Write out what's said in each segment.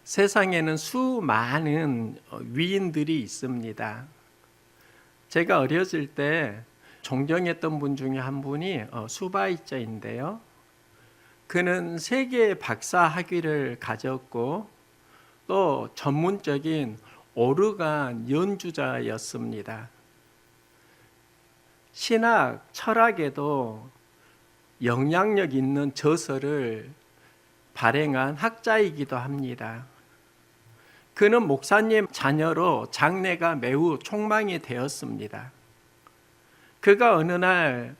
세상에는 수많은 위인들이 있습니다. 제가 어렸을 때 존경했던 분 중에 한 분이 수바이자인데요. 그는 세계 박사 학위를 가졌고 또 전문적인 오르간 연주자였습니다. 신학, 철학에도 영향력 있는 저서를 발행한 학자이기도 합니다. 그는 목사님 자녀로 장래가 매우 촉망이 되었습니다. 그가 어느 날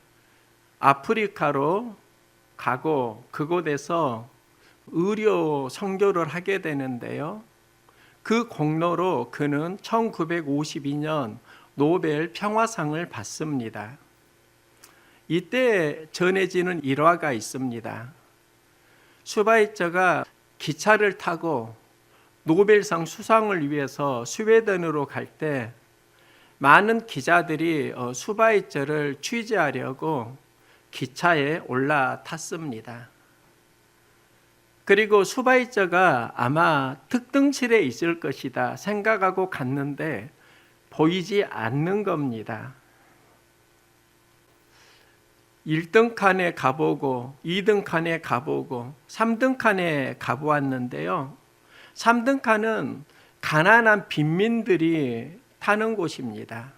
아프리카로 가고 그곳에서 의료 선교를 하게 되는데요. 그 공로로 그는 1952년 노벨 평화상을 받습니다. 이때 전해지는 일화가 있습니다. 수바이처가 기차를 타고 노벨상 수상을 위해서 스웨덴으로 갈 때 많은 기자들이 수바이처를 취재하려고 기차에 올라탔습니다. 그리고 수바이처가 아마 특등실에 있을 것이다 생각하고 갔는데 보이지 않는 겁니다. 1등 칸에 가보고 2등 칸에 가보고 3등 칸에 가보았는데요. 3등 칸은 가난한 빈민들이 타는 곳입니다.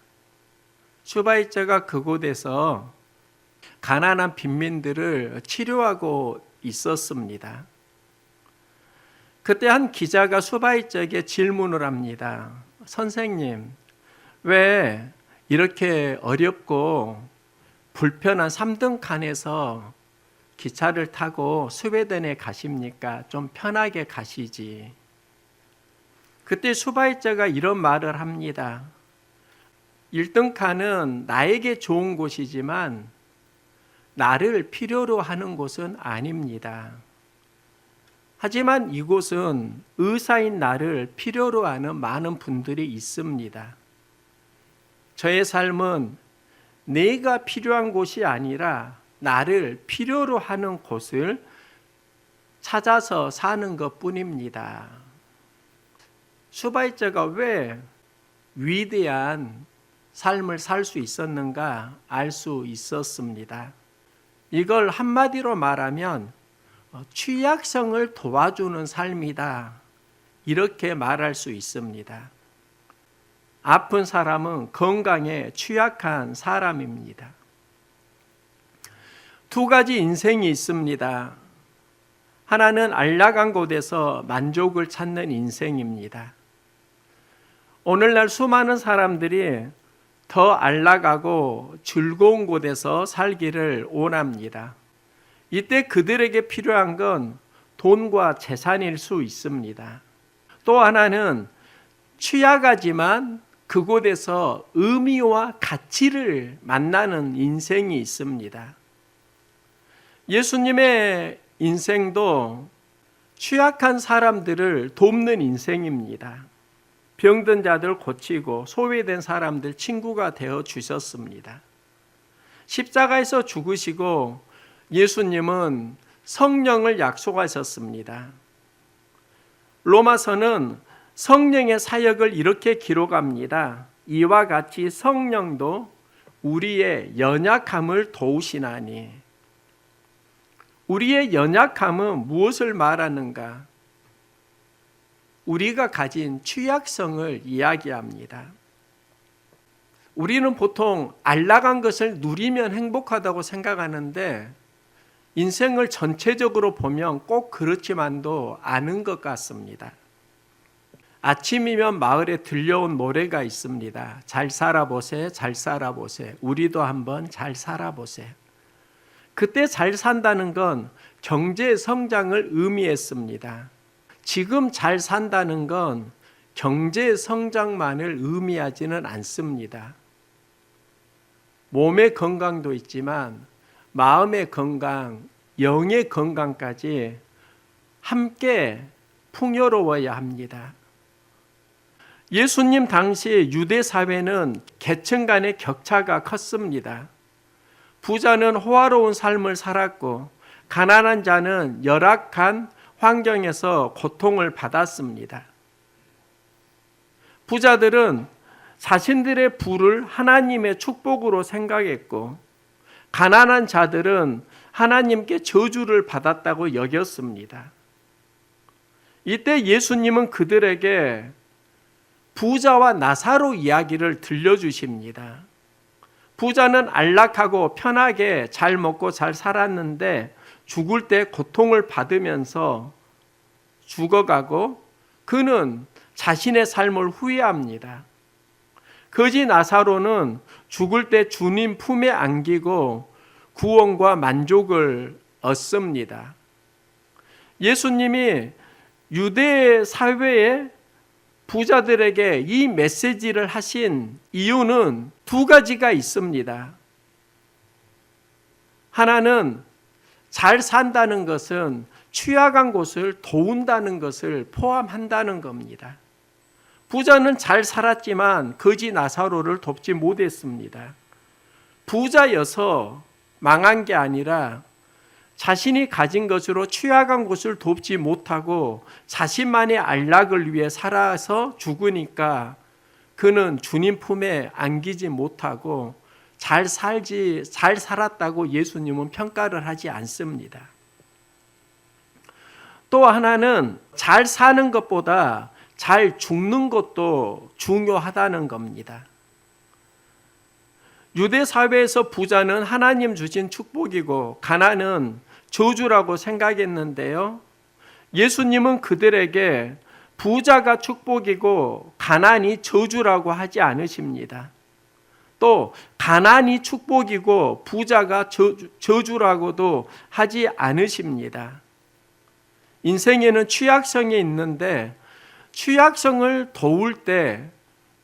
수바이처가 그곳에서 가난한 빈민들을 치료하고 있었습니다. 그때 한 기자가 수바이처에게 질문을 합니다. 선생님, 왜 이렇게 어렵고 불편한 3등 칸에서 기차를 타고 스웨덴에 가십니까? 좀 편하게 가시지. 그때 수바이처가 이런 말을 합니다. 1등 칸은 나에게 좋은 곳이지만 나를 필요로 하는 곳은 아닙니다. 하지만 이곳은 의사인 나를 필요로 하는 많은 분들이 있습니다. 저의 삶은 내가 필요한 곳이 아니라 나를 필요로 하는 곳을 찾아서 사는 것뿐입니다. 수바이처가 왜 위대한 삶을 살 수 있었는가 알 수 있었습니다. 이걸 한마디로 말하면 취약성을 도와주는 삶이다. 이렇게 말할 수 있습니다. 아픈 사람은 건강에 취약한 사람입니다. 두 가지 인생이 있습니다. 하나는 안락한 곳에서 만족을 찾는 인생입니다. 오늘날 수많은 사람들이 더 안락하고 즐거운 곳에서 살기를 원합니다. 이때 그들에게 필요한 건 돈과 재산일 수 있습니다. 또 하나는 취약하지만 그곳에서 의미와 가치를 만나는 인생이 있습니다. 예수님의 인생도 취약한 사람들을 돕는 인생입니다. 병든 자들 고치고 소외된 사람들 친구가 되어 주셨습니다. 십자가에서 죽으시고 예수님은 성령을 약속하셨습니다. 로마서는 성령의 사역을 이렇게 기록합니다. 이와 같이 성령도 우리의 연약함을 도우시나니. 우리의 연약함은 무엇을 말하는가? 우리가 가진 취약성을 이야기합니다. 우리는 보통 안락한 것을 누리면 행복하다고 생각하는데 인생을 전체적으로 보면 꼭 그렇지만도 않은 것 같습니다. 아침이면 마을에 들려온 노래가 있습니다. 잘 살아보세, 잘 살아보세. 우리도 한번 잘 살아보세. 그때 잘 산다는 건 경제 성장을 의미했습니다. 지금 잘 산다는 건 경제 성장만을 의미하지는 않습니다. 몸의 건강도 있지만 마음의 건강, 영의 건강까지 함께 풍요로워야 합니다. 예수님 당시 유대 사회는 계층 간의 격차가 컸습니다. 부자는 호화로운 삶을 살았고 가난한 자는 열악한 환경에서 고통을 받았습니다. 부자들은 자신들의 부를 하나님의 축복으로 생각했고, 가난한 자들은 하나님께 저주를 받았다고 여겼습니다. 이때 예수님은 그들에게 부자와 나사로 이야기를 들려주십니다. 부자는 안락하고 편하게 잘 먹고 잘 살았는데 죽을 때 고통을 받으면서 죽어가고 그는 자신의 삶을 후회합니다. 거지 나사로는 죽을 때 주님 품에 안기고 구원과 만족을 얻습니다. 예수님이 유대 사회에 부자들에게 이 메시지를 하신 이유는 두 가지가 있습니다. 하나는 잘 산다는 것은 취약한 곳을 도운다는 것을 포함한다는 겁니다. 부자는 잘 살았지만 거지 나사로를 돕지 못했습니다. 부자여서 망한 게 아니라 자신이 가진 것으로 취약한 곳을 돕지 못하고 자신만의 안락을 위해 살아서 죽으니까 그는 주님 품에 안기지 못하고 잘 살았다고 예수님은 평가를 하지 않습니다. 또 하나는 잘 사는 것보다 잘 죽는 것도 중요하다는 겁니다. 유대 사회에서 부자는 하나님 주신 축복이고 가난은 저주라고 생각했는데요. 예수님은 그들에게 부자가 축복이고 가난이 저주라고 하지 않으십니다. 또 가난이 축복이고 부자가 저주라고도 하지 않으십니다. 인생에는 취약성이 있는데 취약성을 도울 때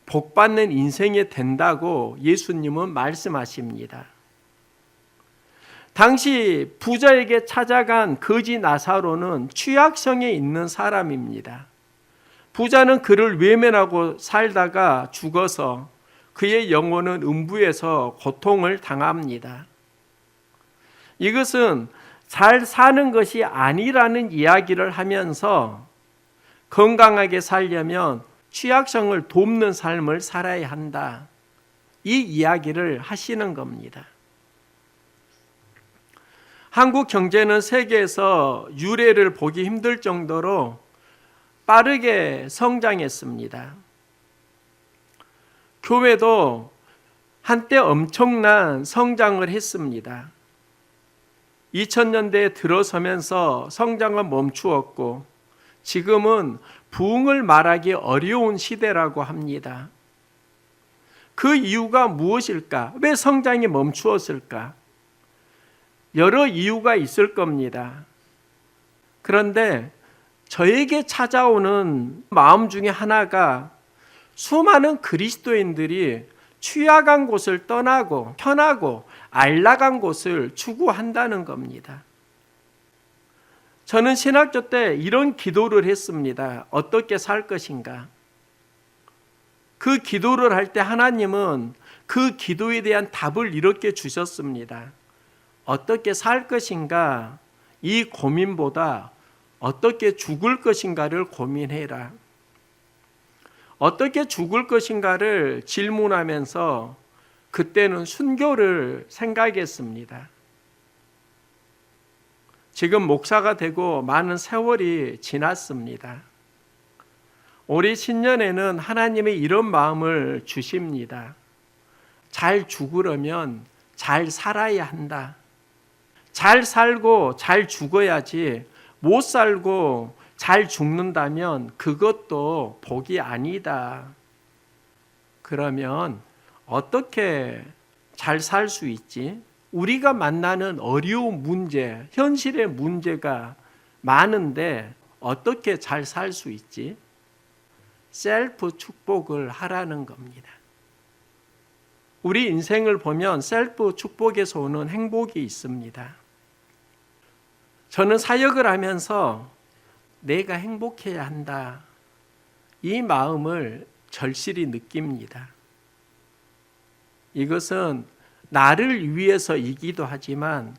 복받는 인생이 된다고 예수님은 말씀하십니다. 당시 부자에게 찾아간 거지 나사로는 취약성에 있는 사람입니다. 부자는 그를 외면하고 살다가 죽어서 그의 영혼은 음부에서 고통을 당합니다. 이것은 잘 사는 것이 아니라는 이야기를 하면서 건강하게 살려면 취약성을 돕는 삶을 살아야 한다. 이 이야기를 하시는 겁니다. 한국 경제는 세계에서 유례를 보기 힘들 정도로 빠르게 성장했습니다. 교회도 한때 엄청난 성장을 했습니다. 2000년대에 들어서면서 성장은 멈추었고 지금은 부흥을 말하기 어려운 시대라고 합니다. 그 이유가 무엇일까? 왜 성장이 멈추었을까? 여러 이유가 있을 겁니다. 그런데 저에게 찾아오는 마음 중에 하나가 수많은 그리스도인들이 취약한 곳을 떠나고 편하고 안락한 곳을 추구한다는 겁니다. 저는 신학교 때 이런 기도를 했습니다. 어떻게 살 것인가? 그 기도를 할 때 하나님은 그 기도에 대한 답을 이렇게 주셨습니다. 어떻게 살 것인가? 이 고민보다 어떻게 죽을 것인가를 고민해라. 어떻게 죽을 것인가를 질문하면서 그때는 순교를 생각했습니다. 지금 목사가 되고 많은 세월이 지났습니다. 올해 신년에는 하나님이 이런 마음을 주십니다. 잘 죽으려면 잘 살아야 한다. 잘 살고 잘 죽어야지 못 살고 잘 죽는다면 그것도 복이 아니다. 그러면 어떻게 잘 살 수 있지? 우리가 만나는 어려운 문제, 현실의 문제가 많은데 어떻게 잘 살 수 있지? 셀프 축복을 하라는 겁니다. 우리 인생을 보면 셀프 축복에서 오는 행복이 있습니다. 저는 사역을 하면서 내가 행복해야 한다. 이 마음을 절실히 느낍니다. 이것은 나를 위해서이기도 하지만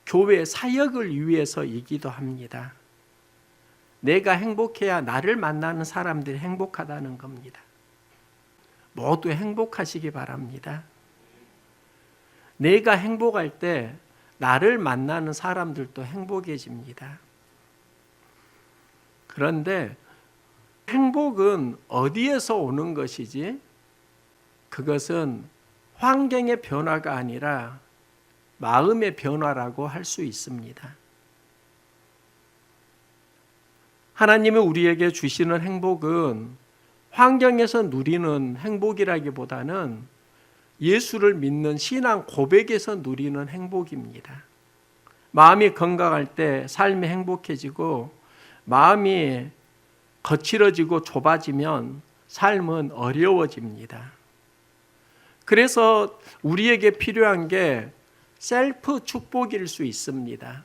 교회 사역을 위해서이기도 합니다. 내가 행복해야 나를 만나는 사람들이 행복하다는 겁니다. 모두 행복하시기 바랍니다. 내가 행복할 때 나를 만나는 사람들도 행복해집니다. 그런데 행복은 어디에서 오는 것이지? 그것은 환경의 변화가 아니라 마음의 변화라고 할 수 있습니다. 하나님이 우리에게 주시는 행복은 환경에서 누리는 행복이라기보다는 예수를 믿는 신앙 고백에서 누리는 행복입니다. 마음이 건강할 때 삶이 행복해지고 마음이 거칠어지고 좁아지면 삶은 어려워집니다. 그래서 우리에게 필요한 게 셀프 축복일 수 있습니다.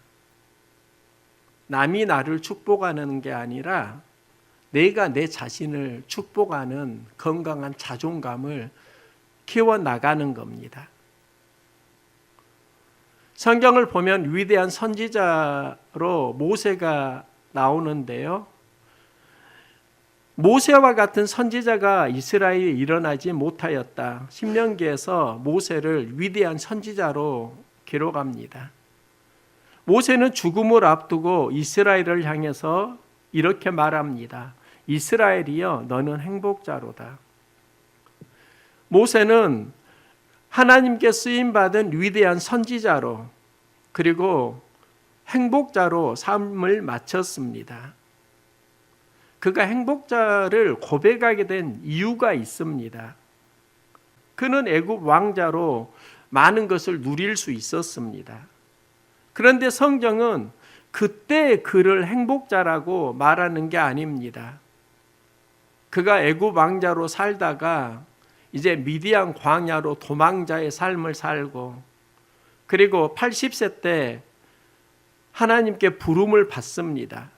남이 나를 축복하는 게 아니라 내가 내 자신을 축복하는 건강한 자존감을 키워나가는 겁니다. 성경을 보면 위대한 선지자로 모세가 나오는데요. 모세와 같은 선지자가 이스라엘에 일어나지 못하였다. 신명기에서 모세를 위대한 선지자로 기록합니다. 모세는 죽음을 앞두고 이스라엘을 향해서 이렇게 말합니다. 이스라엘이여, 너는 행복자로다. 모세는 하나님께 쓰임받은 위대한 선지자로 그리고 행복자로 삶을 마쳤습니다. 그가 행복자를 고백하게 된 이유가 있습니다. 그는 애굽 왕자로 많은 것을 누릴 수 있었습니다. 그런데 성경은 그때 그를 행복자라고 말하는 게 아닙니다. 그가 애굽 왕자로 살다가 이제 미디안 광야로 도망자의 삶을 살고 그리고 80세 때 하나님께 부름을 받습니다.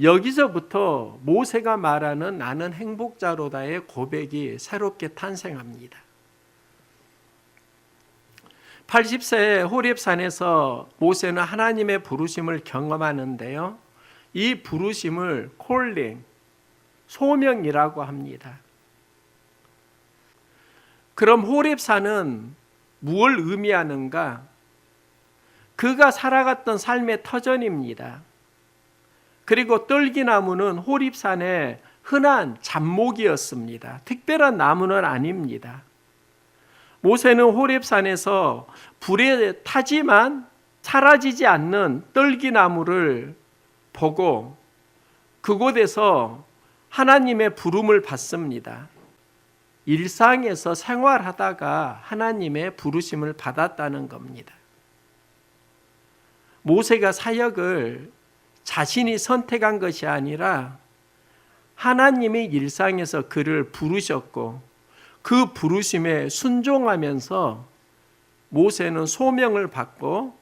여기서부터 모세가 말하는 나는 행복자로다의 고백이 새롭게 탄생합니다. 80세에 호렙산에서 모세는 하나님의 부르심을 경험하는데요. 이 부르심을 콜링, 소명이라고 합니다. 그럼 호렙산은 무엇을 의미하는가? 그가 살아갔던 삶의 터전입니다. 그리고 떨기나무는 호렙산의 흔한 잡목이었습니다. 특별한 나무는 아닙니다. 모세는 호렙산에서 불에 타지만 사라지지 않는 떨기나무를 보고 그곳에서 하나님의 부름을 받습니다. 일상에서 생활하다가 하나님의 부르심을 받았다는 겁니다. 모세가 사역을 자신이 선택한 것이 아니라 하나님이 일상에서 그를 부르셨고 그 부르심에 순종하면서 모세는 소명을 받고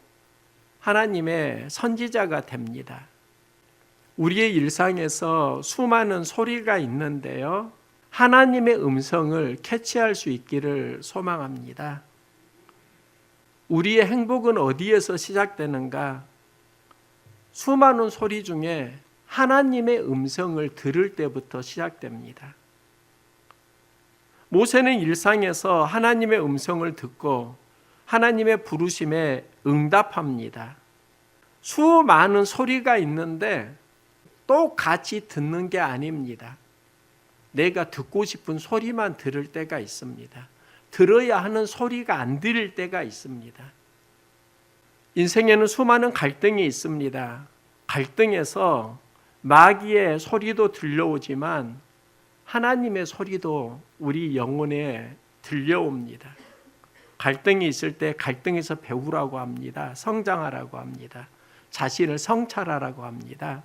하나님의 선지자가 됩니다. 우리의 일상에서 수많은 소리가 있는데요. 하나님의 음성을 캐치할 수 있기를 소망합니다. 우리의 행복은 어디에서 시작되는가? 수많은 소리 중에 하나님의 음성을 들을 때부터 시작됩니다. 모세는 일상에서 하나님의 음성을 듣고 하나님의 부르심에 응답합니다. 수많은 소리가 있는데 똑같이 듣는 게 아닙니다. 내가 듣고 싶은 소리만 들을 때가 있습니다. 들어야 하는 소리가 안 들릴 때가 있습니다. 인생에는 수많은 갈등이 있습니다. 갈등에서 마귀의 소리도 들려오지만 하나님의 소리도 우리 영혼에 들려옵니다. 갈등이 있을 때 갈등에서 배우라고 합니다. 성장하라고 합니다. 자신을 성찰하라고 합니다.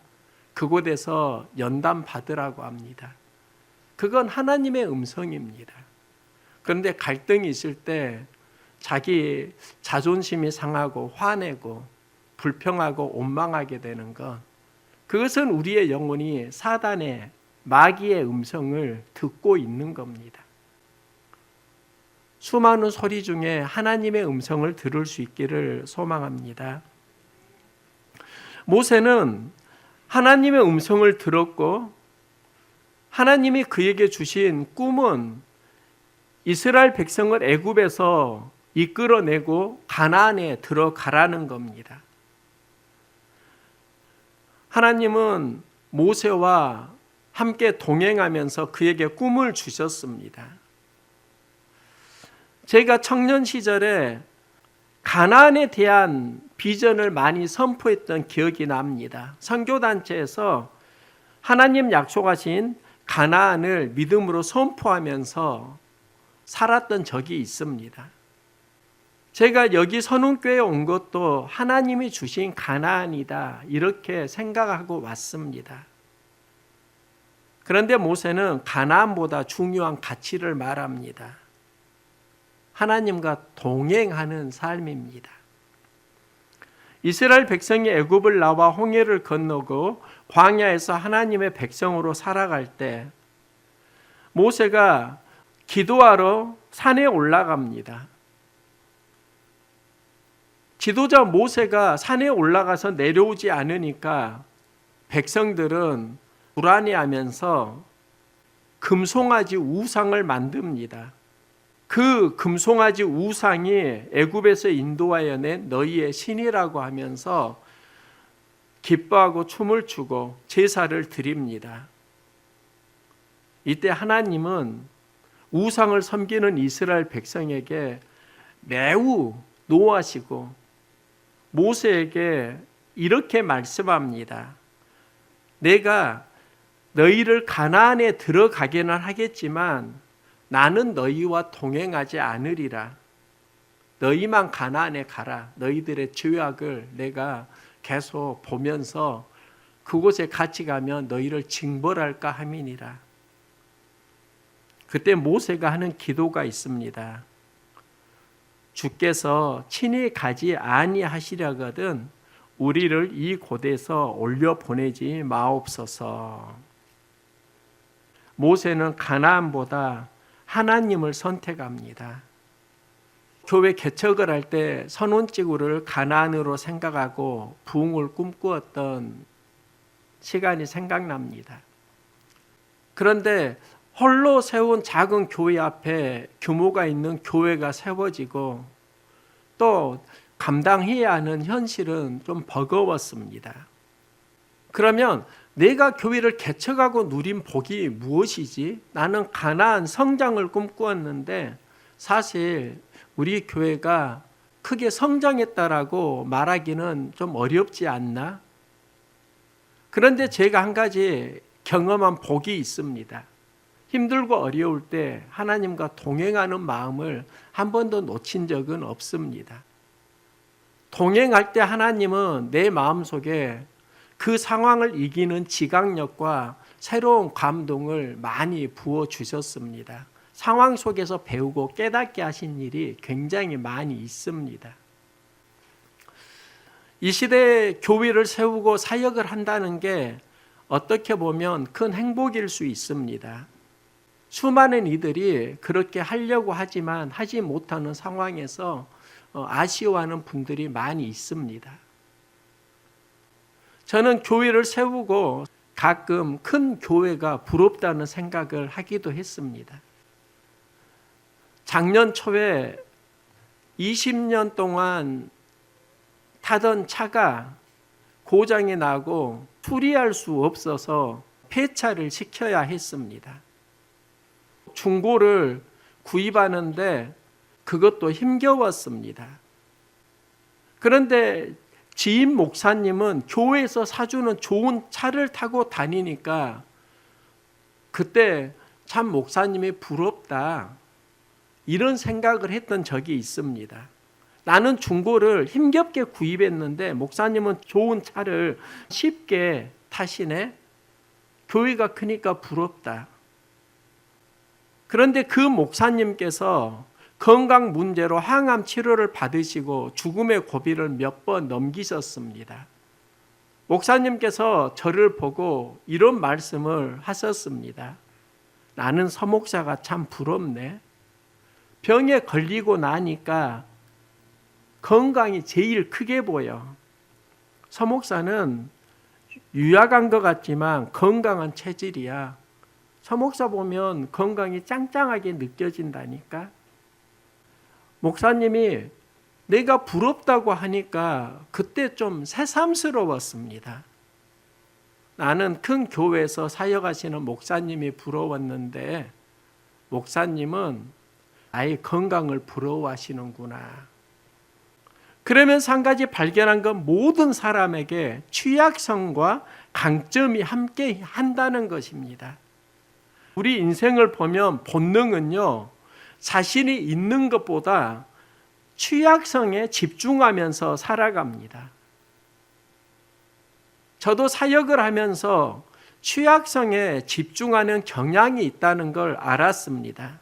그곳에서 연단 받으라고 합니다. 그건 하나님의 음성입니다. 그런데 갈등이 있을 때 자기 자존심이 상하고 화내고 불평하고 원망하게 되는 것, 그것은 우리의 영혼이 사단의 마귀의 음성을 듣고 있는 겁니다. 수많은 소리 중에 하나님의 음성을 들을 수 있기를 소망합니다. 모세는 하나님의 음성을 들었고 하나님이 그에게 주신 꿈은 이스라엘 백성을 애굽에서 이끌어내고 가나안에 들어가라는 겁니다. 하나님은 모세와 함께 동행하면서 그에게 꿈을 주셨습니다. 제가 청년 시절에 가나안에 대한 비전을 많이 선포했던 기억이 납니다. 선교단체에서 하나님 약속하신 가나안을 믿음으로 선포하면서 살았던 적이 있습니다. 제가 여기 선운교회에 온 것도 하나님이 주신 가나안이다 이렇게 생각하고 왔습니다. 그런데 모세는 가나안보다 중요한 가치를 말합니다. 하나님과 동행하는 삶입니다. 이스라엘 백성이 애굽을 나와 홍해를 건너고 광야에서 하나님의 백성으로 살아갈 때 모세가 기도하러 산에 올라갑니다. 지도자 모세가 산에 올라가서 내려오지 않으니까 백성들은 불안해하면서 금송아지 우상을 만듭니다. 그 금송아지 우상이 애굽에서 인도하여 낸 너희의 신이라고 하면서 기뻐하고 춤을 추고 제사를 드립니다. 이때 하나님은 우상을 섬기는 이스라엘 백성에게 매우 노하시고 모세에게 이렇게 말씀합니다. 내가 너희를 가나안에 들어가게는 하겠지만 나는 너희와 동행하지 않으리라. 너희만 가나안에 가라. 너희들의 죄악을 내가 계속 보면서 그곳에 같이 가면 너희를 징벌할까 함이니라. 그때 모세가 하는 기도가 있습니다. 주께서 친히 가지 아니하시려거든 우리를 이 곳에서 올려 보내지 마옵소서. 모세는 가나안보다 하나님을 선택합니다. 교회 개척을 할 때 선원지구를 가나안으로 생각하고 부흥을 꿈꾸었던 시간이 생각납니다. 그런데 홀로 세운 작은 교회 앞에 규모가 있는 교회가 세워지고 또 감당해야 하는 현실은 좀 버거웠습니다. 그러면 내가 교회를 개척하고 누린 복이 무엇이지? 나는 가나안 성장을 꿈꾸었는데 사실 우리 교회가 크게 성장했다라고 말하기는 좀 어렵지 않나? 그런데 제가 한 가지 경험한 복이 있습니다. 힘들고 어려울 때 하나님과 동행하는 마음을 한 번도 놓친 적은 없습니다. 동행할 때 하나님은 내 마음속에 그 상황을 이기는 지각력과 새로운 감동을 많이 부어주셨습니다. 상황 속에서 배우고 깨닫게 하신 일이 굉장히 많이 있습니다. 이 시대에 교회를 세우고 사역을 한다는 게 어떻게 보면 큰 행복일 수 있습니다. 수많은 이들이 그렇게 하려고 하지만 하지 못하는 상황에서 아쉬워하는 분들이 많이 있습니다. 저는 교회를 세우고 가끔 큰 교회가 부럽다는 생각을 하기도 했습니다. 작년 초에 20년 동안 타던 차가 고장이 나고 수리할 수 없어서 폐차를 시켜야 했습니다. 중고를 구입하는데 그것도 힘겨웠습니다. 그런데 지인 목사님은 교회에서 사주는 좋은 차를 타고 다니니까 그때 참 목사님이 부럽다 이런 생각을 했던 적이 있습니다. 나는 중고를 힘겹게 구입했는데 목사님은 좋은 차를 쉽게 타시네. 교회가 크니까 부럽다. 그런데 그 목사님께서 건강 문제로 항암 치료를 받으시고 죽음의 고비를 몇 번 넘기셨습니다. 목사님께서 저를 보고 이런 말씀을 하셨습니다. 나는 서 목사가 참 부럽네. 병에 걸리고 나니까 건강이 제일 크게 보여. 서 목사는 유약한 것 같지만 건강한 체질이야. 서 목사 보면 건강이 짱짱하게 느껴진다니까. 목사님이 내가 부럽다고 하니까 그때 좀 새삼스러웠습니다. 나는 큰 교회에서 사역하시는 목사님이 부러웠는데 목사님은 나의 건강을 부러워하시는구나. 그러면서 한 가지 발견한 건 모든 사람에게 취약성과 강점이 함께 한다는 것입니다. 우리 인생을 보면 본능은요, 자신이 있는 것보다 취약성에 집중하면서 살아갑니다. 저도 사역을 하면서 취약성에 집중하는 경향이 있다는 걸 알았습니다.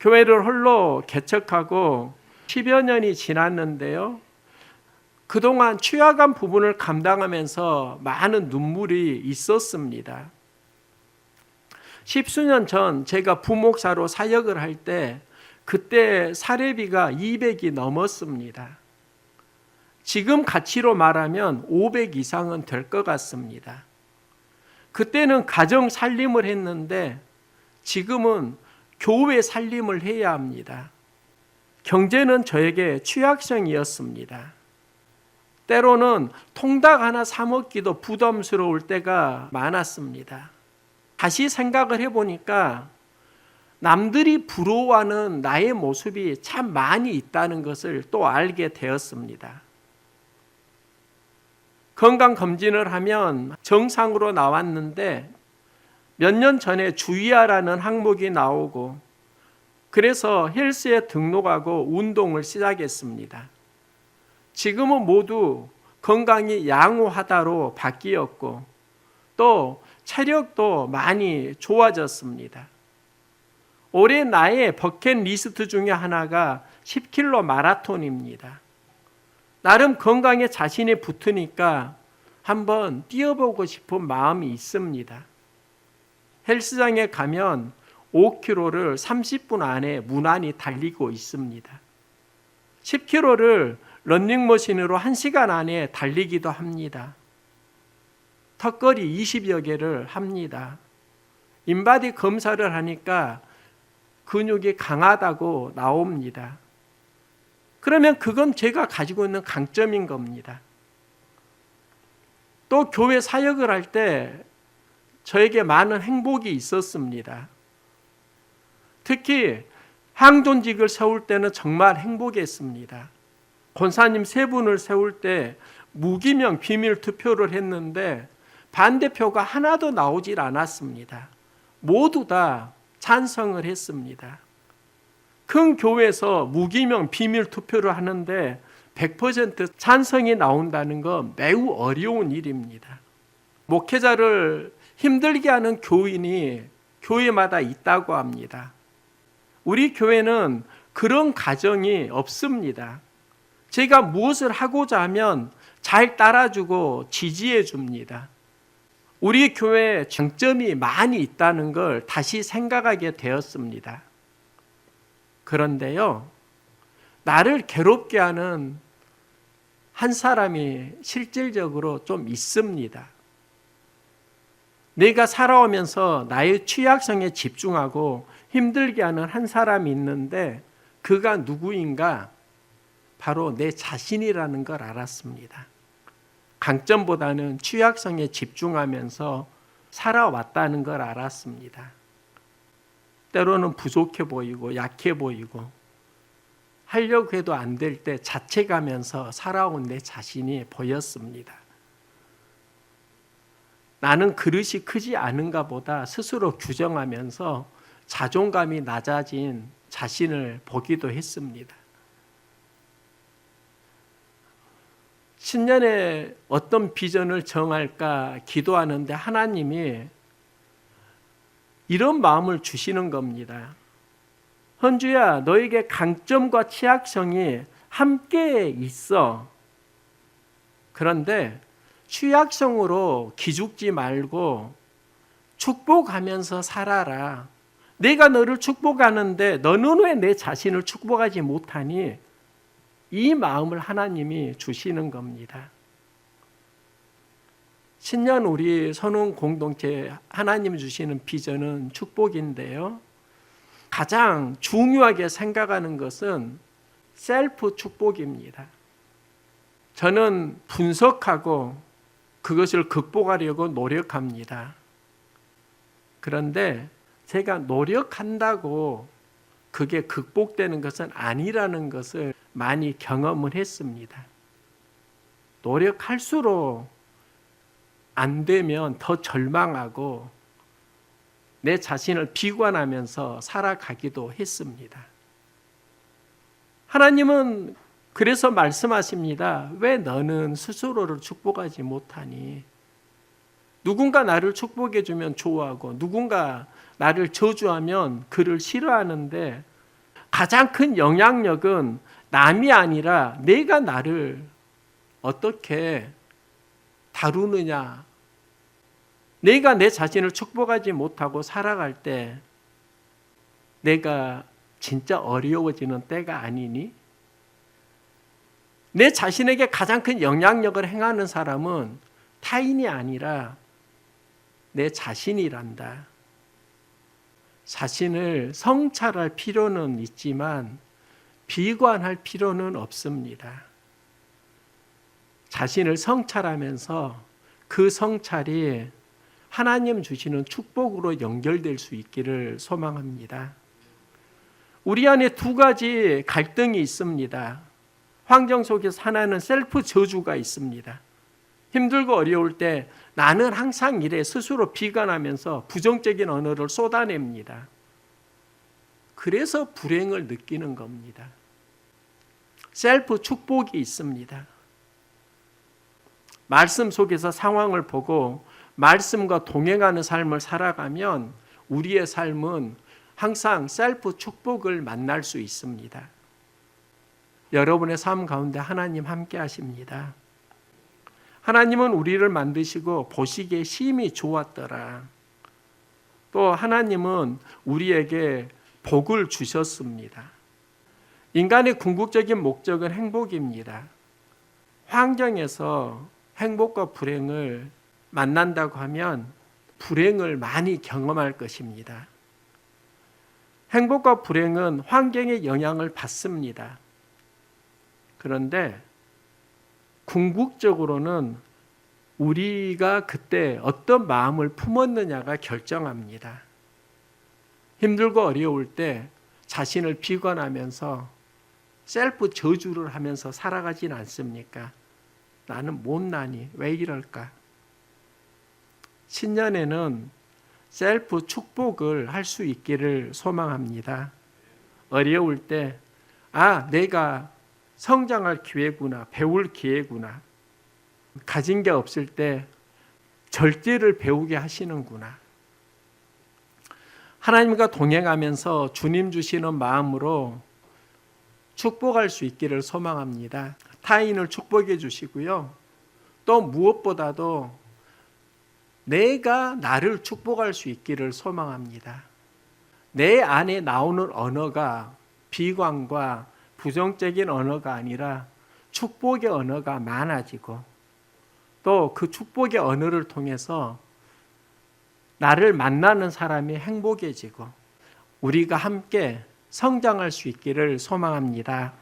교회를 홀로 개척하고 10여 년이 지났는데요. 그동안 취약한 부분을 감당하면서 많은 눈물이 있었습니다. 10수년 전 제가 부목사로 사역을 할 때 그때 사례비가 200이 넘었습니다. 지금 가치로 말하면 500 이상은 될 것 같습니다. 그때는 가정 살림을 했는데 지금은 교회 살림을 해야 합니다. 경제는 저에게 취약성이었습니다. 때로는 통닭 하나 사 먹기도 부담스러울 때가 많았습니다. 다시 생각을 해보니까 남들이 부러워하는 나의 모습이 참 많이 있다는 것을 또 알게 되었습니다. 건강검진을 하면 정상으로 나왔는데 몇 년 전에 주의하라는 항목이 나오고 그래서 헬스에 등록하고 운동을 시작했습니다. 지금은 모두 건강이 양호하다로 바뀌었고 또 체력도 많이 좋아졌습니다. 올해 나의 버킷리스트 중에 하나가 10km 마라톤입니다. 나름 건강에 자신이 붙으니까 한번 뛰어보고 싶은 마음이 있습니다. 헬스장에 가면 5km를 30분 안에 무난히 달리고 있습니다. 10km를 러닝머신으로 1시간 안에 달리기도 합니다. 턱걸이 20여 개를 합니다. 인바디 검사를 하니까 근육이 강하다고 나옵니다. 그러면 그건 제가 가지고 있는 강점인 겁니다. 또 교회 사역을 할 때 저에게 많은 행복이 있었습니다. 특히 항존직을 세울 때는 정말 행복했습니다. 권사님 3분을 세울 때 무기명 비밀 투표를 했는데 반대표가 하나도 나오질 않았습니다. 모두 다 찬성을 했습니다. 큰 교회에서 무기명 비밀 투표를 하는데 100% 찬성이 나온다는 건 매우 어려운 일입니다. 목회자를 힘들게 하는 교인이 교회마다 있다고 합니다. 우리 교회는 그런 가정이 없습니다. 제가 무엇을 하고자 하면 잘 따라주고 지지해 줍니다. 우리 교회에 장점이 많이 있다는 걸 다시 생각하게 되었습니다. 그런데요, 나를 괴롭게 하는 한 사람이 실질적으로 좀 있습니다. 내가 살아오면서 나의 취약성에 집중하고 힘들게 하는 한 사람이 있는데 그가 누구인가? 바로 내 자신이라는 걸 알았습니다. 강점보다는 취약성에 집중하면서 살아왔다는 걸 알았습니다. 때로는 부족해 보이고 약해 보이고 하려고 해도 안 될 때 자책하면서 살아온 내 자신이 보였습니다. 나는 그릇이 크지 않은가 보다 스스로 규정하면서 자존감이 낮아진 자신을 보기도 했습니다. 신년에 어떤 비전을 정할까 기도하는데 하나님이 이런 마음을 주시는 겁니다. 헌주야, 너에게 강점과 취약성이 함께 있어. 그런데 취약성으로 기죽지 말고 축복하면서 살아라. 내가 너를 축복하는데 너는 왜 내 자신을 축복하지 못하니? 이 마음을 하나님이 주시는 겁니다. 신년 우리 선원 공동체 하나님 주시는 비전은 축복인데요. 가장 중요하게 생각하는 것은 셀프 축복입니다. 저는 분석하고 그것을 극복하려고 노력합니다. 그런데 제가 노력한다고 그게 극복되는 것은 아니라는 것을 많이 경험을 했습니다. 노력할수록 안 되면 더 절망하고 내 자신을 비관하면서 살아가기도 했습니다. 하나님은 그래서 말씀하십니다. 왜 너는 스스로를 축복하지 못하니? 누군가 나를 축복해 주면 좋아하고 누군가 나를 저주하면 그를 싫어하는데 가장 큰 영향력은 남이 아니라 내가 나를 어떻게 다루느냐. 내가 내 자신을 축복하지 못하고 살아갈 때 내가 진짜 어려워지는 때가 아니니? 내 자신에게 가장 큰 영향력을 행하는 사람은 타인이 아니라 내 자신이란다. 자신을 성찰할 필요는 있지만 비관할 필요는 없습니다. 자신을 성찰하면서 그 성찰이 하나님 주시는 축복으로 연결될 수 있기를 소망합니다. 우리 안에 두 가지 갈등이 있습니다. 환경 속에서 하나는 셀프 저주가 있습니다. 힘들고 어려울 때 나는 항상 이래 스스로 비관하면서 부정적인 언어를 쏟아냅니다. 그래서 불행을 느끼는 겁니다. 셀프 축복이 있습니다. 말씀 속에서 상황을 보고 말씀과 동행하는 삶을 살아가면 우리의 삶은 항상 셀프 축복을 만날 수 있습니다. 여러분의 삶 가운데 하나님 함께 하십니다. 하나님은 우리를 만드시고 보시기에 심히 좋았더라. 또 하나님은 우리에게 복을 주셨습니다. 인간의 궁극적인 목적은 행복입니다. 환경에서 행복과 불행을 만난다고 하면 불행을 많이 경험할 것입니다. 행복과 불행은 환경의 영향을 받습니다. 그런데 궁극적으로는 우리가 그때 어떤 마음을 품었느냐가 결정합니다. 힘들고 어려울 때 자신을 비관하면서 셀프 저주를 하면서 살아가진 않습니까? 나는 못나니 왜 이럴까? 신년에는 셀프 축복을 할 수 있기를 소망합니다. 어려울 때 내가 성장할 기회구나, 배울 기회구나. 가진 게 없을 때 절제를 배우게 하시는구나. 하나님과 동행하면서 주님 주시는 마음으로 축복할 수 있기를 소망합니다. 타인을 축복해 주시고요. 또 무엇보다도 내가 나를 축복할 수 있기를 소망합니다. 내 안에 나오는 언어가 비관과 부정적인 언어가 아니라 축복의 언어가 많아지고 또 그 축복의 언어를 통해서 나를 만나는 사람이 행복해지고 우리가 함께 성장할 수 있기를 소망합니다.